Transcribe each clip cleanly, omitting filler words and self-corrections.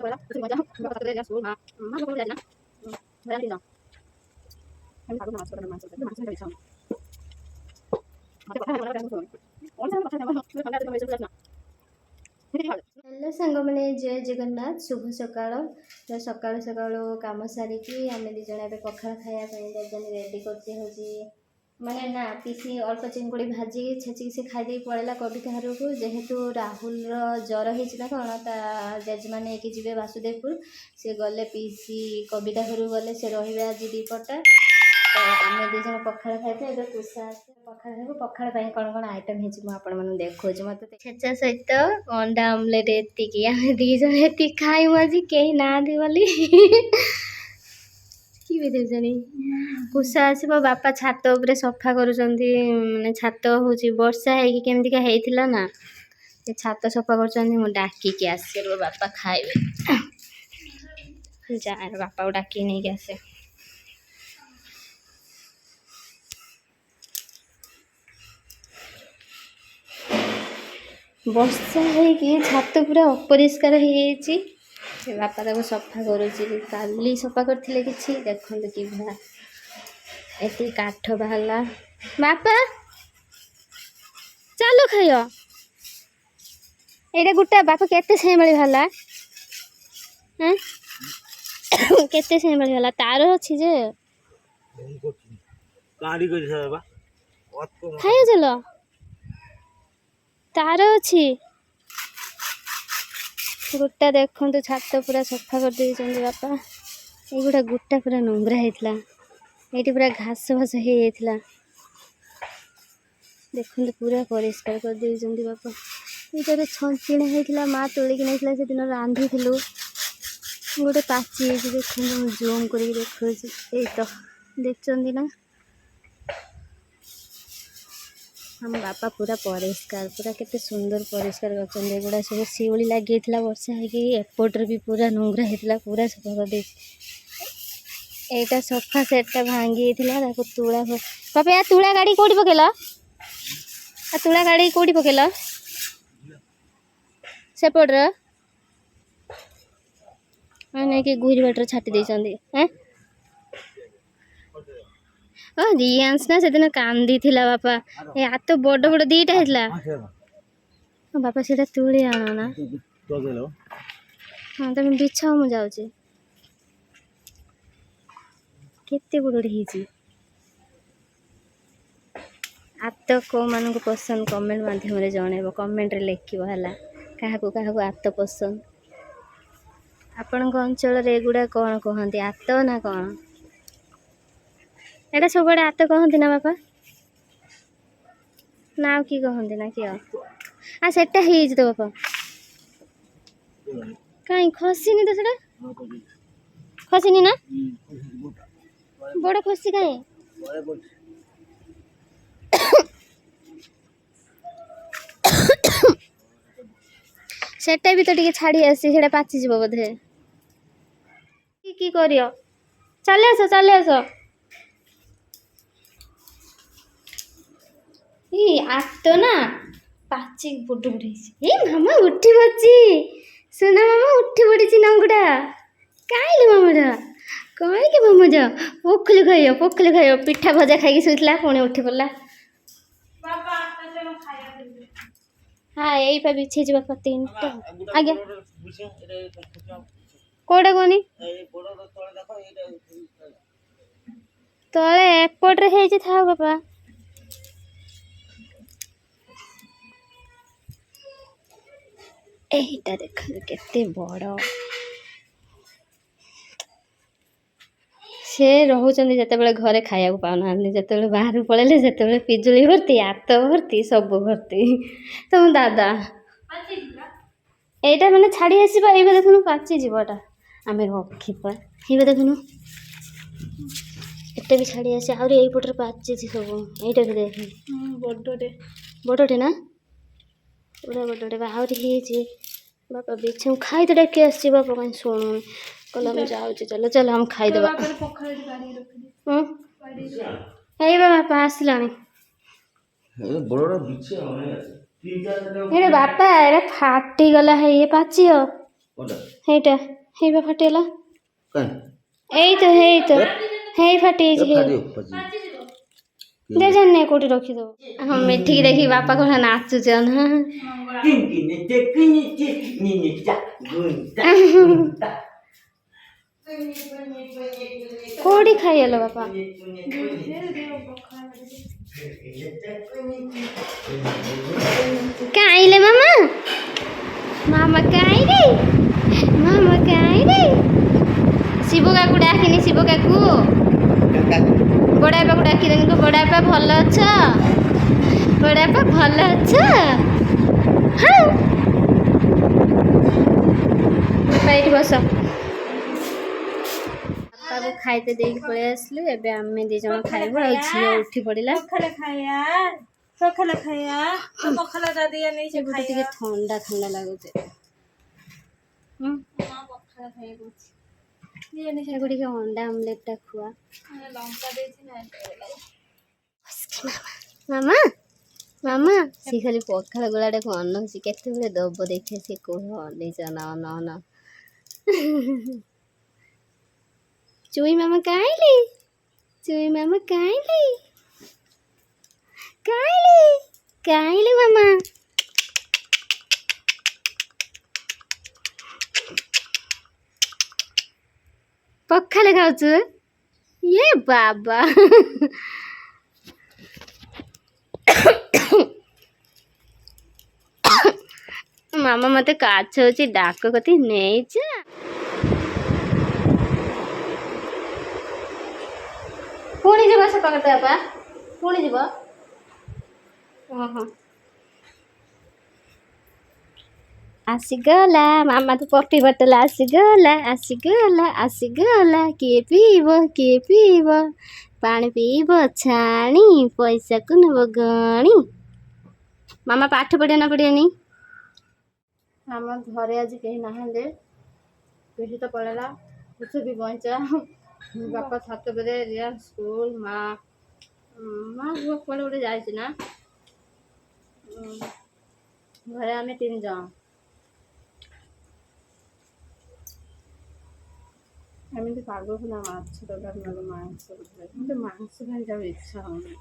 hello सांग मैंने जय जगन्नाथ शुभ सकाळ तो सकाळु सकाळु काम सारिकी आम दी जण पखाड़ खायापी रेडी करते हूँ माने ना पीसी अल्प चिंगुड़ी भाजी छेचिकी से खाई पड़ेगा कविता घर को जेहेतु राहुल ज्वर होना कौन ता जेजेमा नहीं जी वासुदेवपुर से गले पीसी कविता घर गले से रे आज दीपटा तो आम दीज पखाड़ खाई कुसा पखाड़ खाऊ पखाड़ कौन कौन आइटम हो देखो मत छेचा सहित अंडा आमलेट एतिकी आम दीज एति खाइमु आज कहीं ना बोली कुसा आसब बापा छात उपरे सफा कर छात हूँ वर्षा होती ना छात सफा कर डाकिकी आसे बापा खाइबे जा बापा को डाकी नहीं आसे वर्षा होगी छात पूरा अपरिष्कार हो बापा ताको सफा करी सफा करते कि देखो कि एति काठ बाहरला बापा चलो खाइयो एटा गोटा बापा केते सेमली बाहरला हैं केते सेमली बाहरला तार अछि जे काडी करि छबा खाइयो चलो तार अच्छी गोटा देखो छात पूरा सफा कर दे बापा ये गोटा गोटा पूरा नंगरा होता ये पूरा घास भास होता देखो पूरा परिष्कार कर दे बापा ये छंचिणा होता माँ तोलिक नहीं से दिन रांधि गोटे पाची देखो जूम कर देखो तो देखते ना हम बापा पूरा परिष्कार पूरा केते सुंदर परिष्कार कर गुड़ा सब शिवली लगे वर्षा होगी एपटर भी पूरा नंगरा होता पूरा सफा कर दे एटा सफा सेटा भांगी तुला बापा या तुला गाड़ी कौटी पकेल तुला गाड़ी कौटी पकेल सेपट नहीं कि घुरी बाटर छाटी देते हैं रियांस ना से दिन कांदी थिला बापा ए आ तो बड़ बड़ दीटा हेतला बापा सेटा तुली आनो ना हां तमे बिछाओ मु जाउची केते बड़ हेची आ तो को मानको पसंद कमेंट माध्यम रे जणेबो कमेंट रे लिखिबो हला काहाको काहाको आत पसंद आपन अंचल रे गुडा कोन कहंती आत ना कोन एटा सब आत कहती ना बापा ना कि कहती ना कि आ सेटा तो बापा कहीं खसीनी तो सेटा खसीनी ना बड़ खसी कहीं सेटा भी तो टिके छाड़ी आसी सेटा पाची जीव बोधे की करियो चले आसो तो ना पाची बुड मामा उठी पड़ी सुना मामा उठी पड़ी नंगुड़ा कहीं मामा कहीं मामा जा पोखली खाइयो पिठा भजा खाई शुला पुणी उठी पड़ा हाँ यही बिछे बापा 3टा आज्ञा कौटा कहनी तले एपट्रे था बापा एटा देख केते बड़ से रोचंदी जिते घरे खाया पाऊना जिते बाहर पड़े से पिजुली भर्ती आत भर्ती सब भर्ती तो दादा एटा मैंने छाड़ी आसवा ये देखुन पाची जीवटा आम रखा ये देखुन एटे भी छाड़ी आसे आहरी यहीपटर पाची सब यहीटा भी देख बड़टे ना पूरा बड़टे आहरी हो बापा बिछे खाई तो डाक आस बापा कहीं शुणु कहला मुझे जाऊँ चलो चलो हम खाईदे बापा आसला बापा फाटी गला है ये पाची ହେଇଟା ହେଇବା ଫାଟିଗଲା ହେଇ ତ ହେଇ ଫାଟି ଦେ ଜାଣିନି କୋଉଠି ରଖିଦବ ହଁ ମିଠିକି ଦେଖି ବାପା କଣ ନାଚୁଛ ନା କୋଉଠି ଖାଇଗଲ ବାପା କାଇଲେ ମାମା ମାମା କାଇରେ ମାମା କାଇରେ ଶିବ କାକୁ ଡାକିନି ଶିବ କାକୁ ବଡ଼ାପାକୁ ଡାକିଦେନି ତ ବଡ଼ାପା ଭଲ ଅଛ ବଡ଼ାପା ଭଲ ଅଛ ହଁ ବାପା ଏଇଠି ବସ ବାପାକୁ ଖାଇତେ ଦେଇକି ପଳେଇ ଆସିଲୁ ଏବେ ଆମେ ଦି ଜଣ ଖାଇବୁ ଆଉ ଝିଅ ଉଠି ପଡ଼ିଲା ଟିକେ ଥଣ୍ଡା ଥଣ୍ଡା ଲାଗୁଛି ଟିକେ ଅଣ୍ଡା ଆମଲେଟ ଟା ଖୁଆ ମାମା ମାମା ସେ ଖାଲି ପଖାଳ ଗୋଳାଟାକୁ ଅନଉଛି କେତେବେଳେ ଦବ ଦେଖେ ସେ କୁହ ଅନେଇଛ ନା ଚୁଇ ମାମା କାଇଲି ଚୁଇ ମାମା କାଇଲି କାଇଲି କାଇଲି ମାମା ପଖାଳ ଖାଉଛୁ ये बाबा मामा मते काछ होची डाक कति नहीं जा पुणी जीव से पकड़ते बापा पुणी जीव ओहो आसीगला मामा तो पप्पी बटल आसीगला किए पीब पानी पीब छाणी पैसा को नब गणी मामा पाठ पढ़िया ना पढ़ियानी आम घरे आज कहीं नहांदे पीठी तो पड़ेगा कुछ भी बचा बापा छात पे रिया स्कूल माँ माँ वो कड़े गोटे जाए ना घरे आम 3 जन एमती पाग ना माछ तरकारी ना मांस मत मांस खाई इच्छा होनी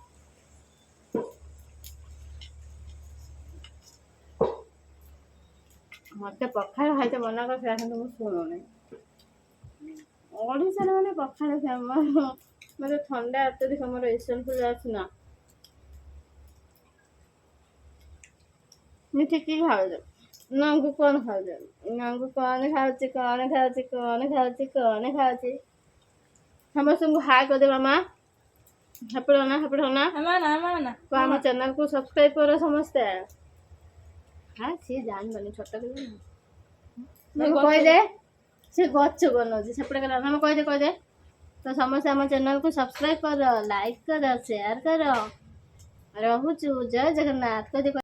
मत पखाड़ खाई मना कर शुणुनी ओडिशा मैंने पखाड़ फेमस मत ठंडा अत्यधिक मोर एसनफुल अच्छी ना ठीक खाऊ नांगू कौन खाऊ नांगू कौन खाऊची समस्त हाय कर दे मामा हपड़ो ना आम चैनल को सब्सक्राइब करो समस्ते हाँ सी जान बनी छोटा कह दे सी गच बनाऊँ सेपटे कह दे तो समस्त आम चैनल को सब्सक्राइब कर लाइक कर शेयर कर रोचु जय जगन्नाथ कह